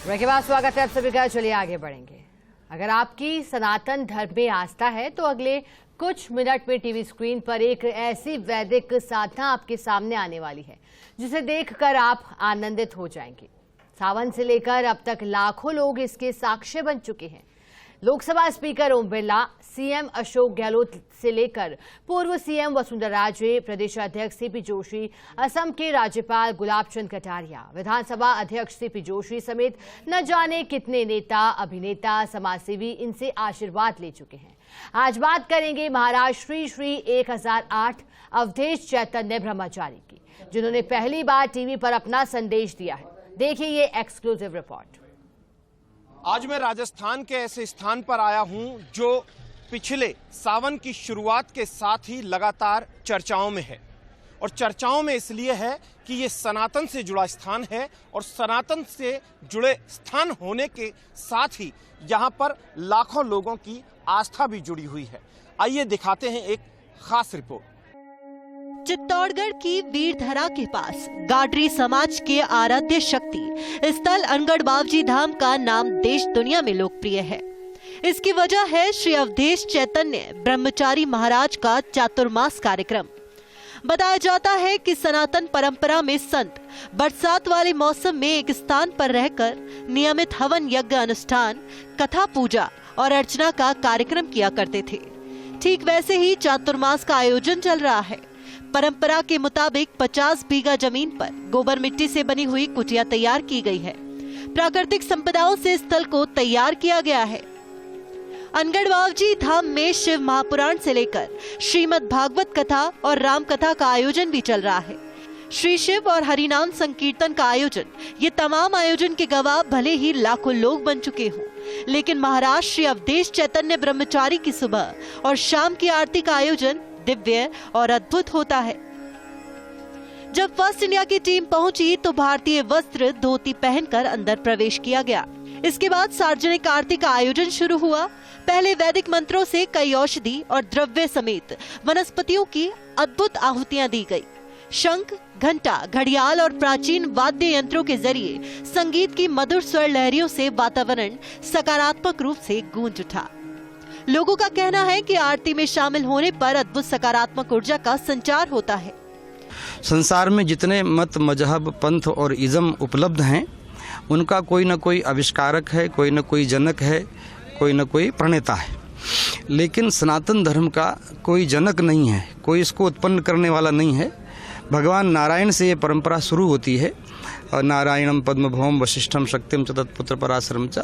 Break के बाद स्वागत है आप सभी का। चलिए आगे बढ़ेंगे। अगर आपकी सनातन धर्म में आस्था है तो अगले कुछ मिनट में टीवी स्क्रीन पर एक ऐसी वैदिक साधना आपके सामने आने वाली है जिसे देखकर आप आनंदित हो जाएंगे। सावन से लेकर अब तक लाखों लोग इसके साक्षी बन चुके हैं। लोकसभा स्पीकर ओम बिरला, सीएम अशोक गहलोत से लेकर पूर्व सीएम वसुंधरा राजे, प्रदेश अध्यक्ष सीपी जोशी, असम के राज्यपाल गुलाब चंद कटारिया, विधानसभा अध्यक्ष सीपी जोशी समेत न जाने कितने नेता, अभिनेता, समाजसेवी इनसे आशीर्वाद ले चुके हैं। आज बात करेंगे महाराज श्री 1008 अवधेश चैतन्य ब्रह्मचारी की, जिन्होंने पहली बार टीवी पर अपना संदेश दिया है। देखिए ये एक्सक्लूसिव रिपोर्ट। आज मैं राजस्थान के ऐसे स्थान पर आया हूं जो पिछले सावन की शुरुआत के साथ ही लगातार चर्चाओं में है, और चर्चाओं में इसलिए है कि ये सनातन से जुड़ा स्थान है और सनातन से जुड़े स्थान होने के साथ ही यहाँ पर लाखों लोगों की आस्था भी जुड़ी हुई है। आइए दिखाते हैं एक खास रिपोर्ट। चित्तौड़गढ़ की वीरधरा के पास गाडरी समाज के आराध्य शक्ति स्थल अनगढ़ बावजी धाम का नाम देश दुनिया में लोकप्रिय है। इसकी वजह है श्री अवधेश चैतन्य ब्रह्मचारी महाराज का चातुर्मास कार्यक्रम। बताया जाता है कि सनातन परंपरा में संत बरसात वाले मौसम में एक स्थान पर रहकर नियमित हवन यज्ञ अनुष्ठान, कथा पूजा और अर्चना का कार्यक्रम किया करते थे। ठीक वैसे ही चातुर्मास का आयोजन चल रहा है। परंपरा के मुताबिक 50 बीघा जमीन पर गोबर मिट्टी से बनी हुई कुटिया तैयार की गई है। प्राकृतिक संपदाओं से स्थल को तैयार किया गया है। अनगढ़ बावजी धाम में शिव महापुराण से लेकर श्रीमद् भागवत कथा और राम कथा का आयोजन भी चल रहा है। श्री शिव और हरिनाम संकीर्तन का आयोजन, ये तमाम आयोजन के गवाह भले ही लाखों लोग बन चुके हों, लेकिन महाराज श्री अवधेश चैतन्य ब्रह्मचारी की सुबह और शाम की आरती का आयोजन दिव्य और अद्भुत होता है। जब फर्स्ट इंडिया की टीम पहुंची तो भारतीय वस्त्र धोती पहनकर अंदर प्रवेश किया गया। इसके बाद सार्वजनिक आरती का आयोजन शुरू हुआ। पहले वैदिक मंत्रों से कई औषधि और द्रव्य समेत वनस्पतियों की अद्भुत आहुतियां दी गई। शंख, घंटा, घड़ियाल और प्राचीन वाद्य यंत्रों के जरिए संगीत की मधुर स्वर लहरियों से वातावरण सकारात्मक रूप से गूंज उठा। लोगों का कहना है कि आरती में शामिल होने पर अद्भुत सकारात्मक ऊर्जा का संचार होता है। संसार में जितने मत, मजहब, पंथ और इज़्म उपलब्ध हैं, उनका कोई न कोई आविष्कारक है, कोई न कोई जनक है, कोई न कोई प्रणेता है। लेकिन सनातन धर्म का कोई जनक नहीं है, कोई इसको उत्पन्न करने वाला नहीं है। भगवान नारायण से ये परंपरा शुरू होती है। और नारायणम पद्मभौम वशिष्ठम शक्तिम च तत्पुत्र पराशरम च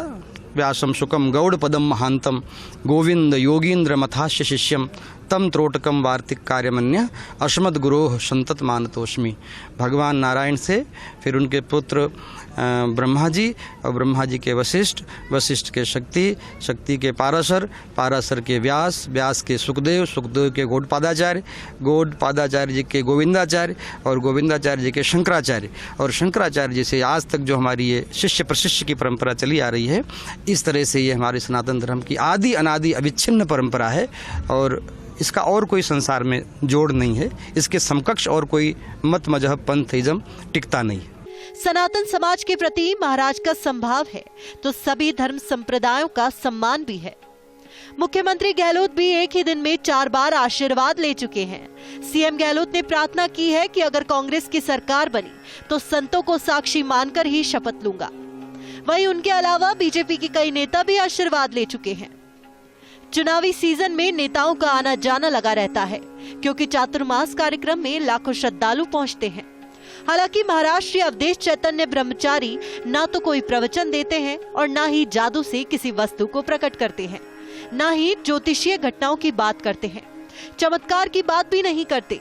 व्यासम शुकम गौड़ पदम महांतम गोविंद योगींद्र मथास्य शिष्यम तम त्रोटकम वार्तिक कार्यमन्य अश्मद गुरोह संतत मानतोष्मी। भगवान नारायण से फिर उनके पुत्र ब्रह्मा जी और ब्रह्मा जी के वशिष्ठ, वशिष्ठ के शक्ति, शक्ति के पाराशर, पाराशर के व्यास, व्यास के सुखदेव, सुखदेव के गौड़पादाचार्य, गौड़पादाचार्य जी के गोविंदाचार्य और गोविंदाचार्य जी के शंकराचार्य, और शंकराचार्य जी से आज तक जो हमारी ये शिष्य प्रशिष्य की परंपरा चली आ रही है, इस तरह से ये हमारे सनातन धर्म की आदि अनादि अविच्छिन्न परंपरा है। और इसका और कोई संसार में जोड़ नहीं है। इसके समकक्ष और कोई मत, मजहब, पंथ, इज़्म टिकता नहीं। सनातन समाज के प्रति महाराज का संभाव है तो सभी धर्म संप्रदायों का सम्मान भी है। मुख्यमंत्री गहलोत भी एक ही दिन में 4 बार आशीर्वाद ले चुके हैं। सीएम गहलोत ने प्रार्थना की है कि अगर कांग्रेस की सरकार बनी तो संतों को साक्षी मानकर ही शपथ लूंगा। वहीं उनके अलावा बीजेपी के कई नेता भी आशीर्वाद ले चुके हैं। चुनावी सीजन में नेताओं का आना जाना लगा रहता है, क्योंकि चातुर्मास कार्यक्रम में लाखों श्रद्धालु पहुंचते हैं। हालांकि महाराज श्री अवधेश चैतन्य ब्रह्मचारी ना तो कोई प्रवचन देते हैं और ना ही जादू से किसी वस्तु को प्रकट करते हैं, ना ही ज्योतिषीय घटनाओं की बात करते हैं, चमत्कार की बात भी नहीं करते।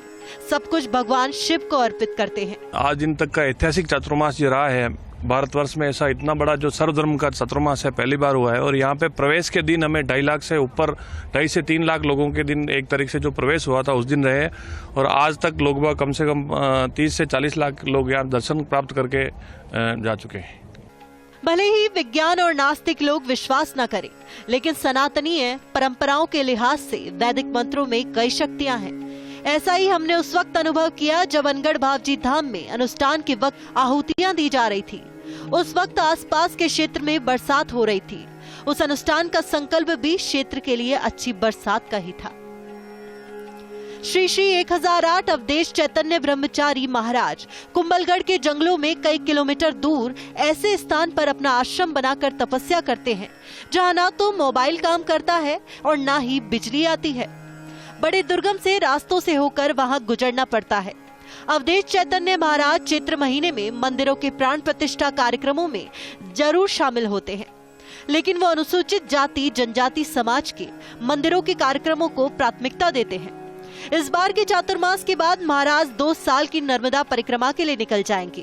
सब कुछ भगवान शिव को अर्पित करते हैं। आज दिन तक का ऐतिहासिक चातुर्मास जो रहा है भारतवर्ष में, ऐसा इतना बड़ा जो सर्वधर्म का चातुर्मास है पहली बार हुआ है। और यहाँ पे प्रवेश के दिन हमें 2.5 लाख से ऊपर, 2.5 से 3 लाख लोगों के दिन एक तारीख से जो प्रवेश हुआ था उस दिन रहे। और आज तक लोग कम से कम 30 से 40 लाख लोग यहाँ दर्शन प्राप्त करके जा चुके हैं। भले ही विज्ञान और नास्तिक लोग विश्वास न करें, लेकिन सनातनीय परंपराओं के लिहाज से वैदिक मंत्रों में कई शक्तियां हैं। ऐसा ही हमने उस वक्त अनुभव किया जब अनगढ़ बावजी धाम में अनुष्ठान के वक्त आहुतियां दी जा रही थी। उस वक्त आसपास के क्षेत्र में बरसात हो रही थी। उस अनुष्ठान का संकल्प भी क्षेत्र के लिए अच्छी बरसात का ही था। श्री श्री 1008 अवधेश चैतन्य ब्रह्मचारी महाराज कुंभलगढ़ के जंगलों में कई किलोमीटर दूर ऐसे स्थान पर अपना आश्रम बनाकर तपस्या करते हैं जहां ना तो मोबाइल काम करता है और ना ही बिजली आती है। बड़े दुर्गम से रास्तों से होकर वहां गुजरना पड़ता है। अवधेश चैतन्य महाराज चैत्र महीने में मंदिरों के प्राण प्रतिष्ठा कार्यक्रमों में जरूर शामिल होते हैं, लेकिन वो अनुसूचित जाति जनजाति समाज के मंदिरों के कार्यक्रमों को प्राथमिकता देते हैं। इस बार के चातुर्मास के बाद महाराज 2 साल की नर्मदा परिक्रमा के लिए निकल जाएंगे,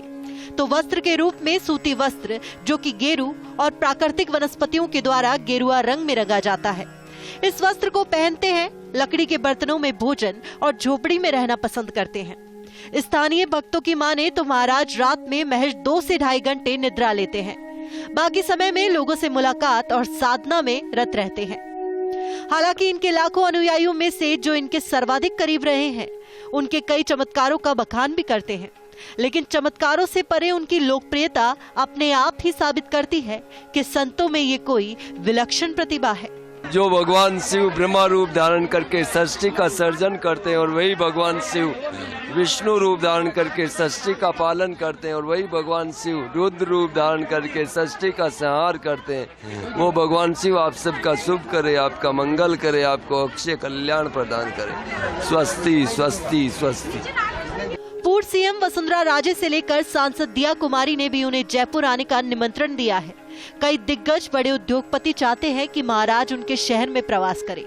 तो वस्त्र के रूप में सूती वस्त्र जो कि गेरू और प्राकृतिक वनस्पतियों के द्वारा गेरुआ रंग में रंगा जाता है, इस वस्त्र को पहनते हैं। लकड़ी के बर्तनों में भोजन और झोपड़ी में रहना पसंद करते हैं। स्थानीय भक्तों की माने तो महाराज रात में महज 2 से 2.5 घंटे निद्रा लेते हैं। बाकी समय में लोगों से मुलाकात और साधना में रत रहते हैं। हालांकि इनके लाखों अनुयायियों में से जो इनके सर्वाधिक करीब रहे हैं, उनके कई चमत्कारों का बखान भी करते हैं, लेकिन चमत्कारों से परे उनकी लोकप्रियता अपने आप ही साबित करती है कि संतों में ये कोई विलक्षण प्रतिभा है। जो भगवान शिव ब्रह्मा रूप धारण करके सृष्टि का सर्जन करते हैं और वही भगवान शिव विष्णु रूप धारण करके सृष्टि का पालन करते हैं और वही भगवान शिव रुद्र रूप धारण करके सृष्टि का संहार करते हैं। वो भगवान शिव आप सबका शुभ करे, आपका मंगल करे, आपको अक्षय कल्याण प्रदान करे। स्वस्ति स्वस्ति स्वस्ति। पूर्व सीएम वसुंधरा राजे से लेकर सांसद दिया कुमारी ने भी उन्हें जयपुर आने का निमंत्रण दिया है। कई दिग्गज बड़े उद्योगपति चाहते हैं कि महाराज उनके शहर में प्रवास करें।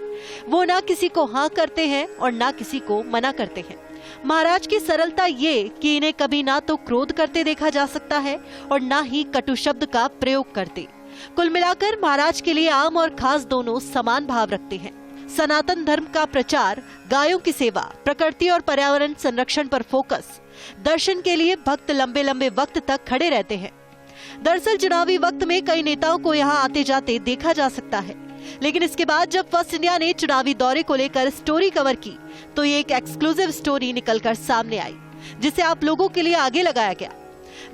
वो ना किसी को हाँ करते हैं और ना किसी को मना करते हैं। महाराज की सरलता ये कि इन्हें कभी ना तो क्रोध करते देखा जा सकता है और ना ही कटु शब्द का प्रयोग करते। कुल मिलाकर महाराज के लिए आम और खास दोनों समान भाव रखते हैं। सनातन धर्म का प्रचार, गायों की सेवा, प्रकृति और पर्यावरण संरक्षण पर फोकस, दर्शन के लिए भक्त लंबे लंबे वक्त तक खड़े रहते हैं। दरअसल चुनावी वक्त में कई नेताओं को यहाँ आते जाते देखा जा सकता है, लेकिन इसके बाद जब फर्स्ट इंडिया ने चुनावी दौरे को लेकर स्टोरी कवर की तो ये एक एक्सक्लूसिव स्टोरी निकलकर सामने आई, जिसे आप लोगों के लिए आगे लगाया गया।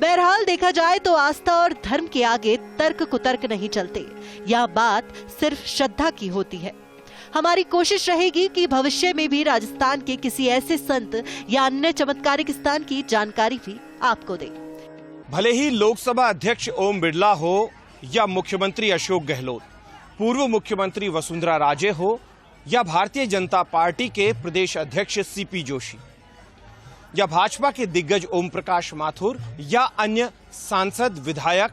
बहरहाल देखा जाए तो आस्था और धर्म के आगे तर्क कुतर्क नहीं चलते। यह बात सिर्फ श्रद्धा की होती है। हमारी कोशिश रहेगी कि भविष्य में भी राजस्थान के किसी ऐसे संत या अन्य चमत्कारिक स्थान की जानकारी भी आपको दें। भले ही लोकसभा अध्यक्ष ओम बिरला हो या मुख्यमंत्री अशोक गहलोत, पूर्व मुख्यमंत्री वसुंधरा राजे हो या भारतीय जनता पार्टी के प्रदेश अध्यक्ष सीपी जोशी या भाजपा के दिग्गज ओम प्रकाश माथुर या अन्य सांसद, विधायक,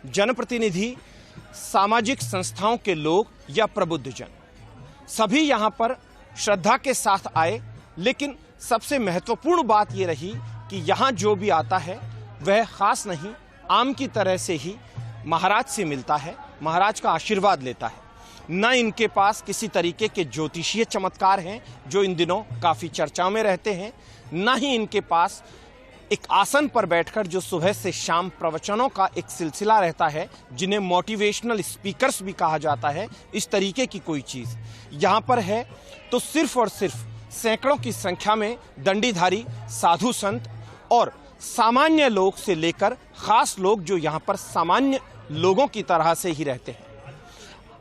जनप्रतिनिधि, सामाजिक संस्थाओं के लोग या प्रबुद्ध जन, सभी यहां पर श्रद्धा के साथ आए। लेकिन सबसे महत्वपूर्ण बात यह रही कि यहां जो भी आता है वह खास नहीं, आम की तरह से ही महाराज से मिलता है, महाराज का आशीर्वाद लेता है। न इनके पास किसी तरीके के ज्योतिषीय चमत्कार हैं जो इन दिनों काफी चर्चा में रहते हैं, न ही इनके पास एक आसन पर बैठकर जो सुबह से शाम प्रवचनों का एक सिलसिला रहता है, जिन्हें मोटिवेशनल स्पीकर्स भी कहा जाता है, इस तरीके की कोई चीज यहाँ पर है तो सिर्फ और सिर्फ सैकड़ों की संख्या में दंडीधारी साधु संत और सामान्य लोग से लेकर खास लोग जो यहाँ पर सामान्य लोगों की तरह से ही रहते हैं।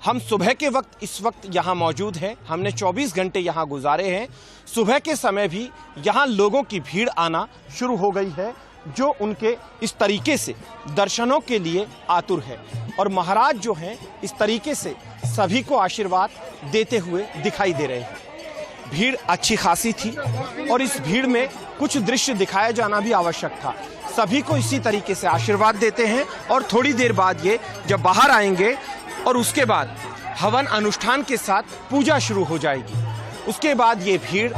हम सुबह के वक्त इस वक्त यहाँ मौजूद हैं। हमने 24 घंटे यहाँ गुजारे हैं। सुबह के समय भी यहाँ लोगों की भीड़ आना शुरू हो गई है जो उनके इस तरीके से दर्शनों के लिए आतुर है। और महाराज जो हैं इस तरीके से सभी को आशीर्वाद देते हुए दिखाई दे रहे हैं। भीड़ अच्छी खासी थी और इस भीड़ में कुछ दृश्य दिखाया जाना भी आवश्यक था। सभी को इसी तरीके से आशीर्वाद देते हैं और थोड़ी देर बाद ये जब बाहर आएंगे और उसके बाद हवन अनुष्ठान के साथ पूजा शुरू हो जाएगी। उसके बाद ये भीड़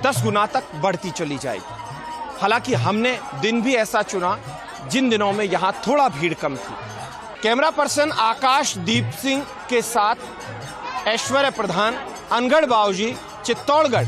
10 गुना तक बढ़ती चली जाएगी। हालांकि हमने दिन भी ऐसा चुना जिन दिनों में यहाँ थोड़ा भीड़ कम थी। कैमरा पर्सन आकाशदीप सिंह के साथ ऐश्वर्य प्रधान, अनगढ़ बावजी, चित्तौड़गढ़।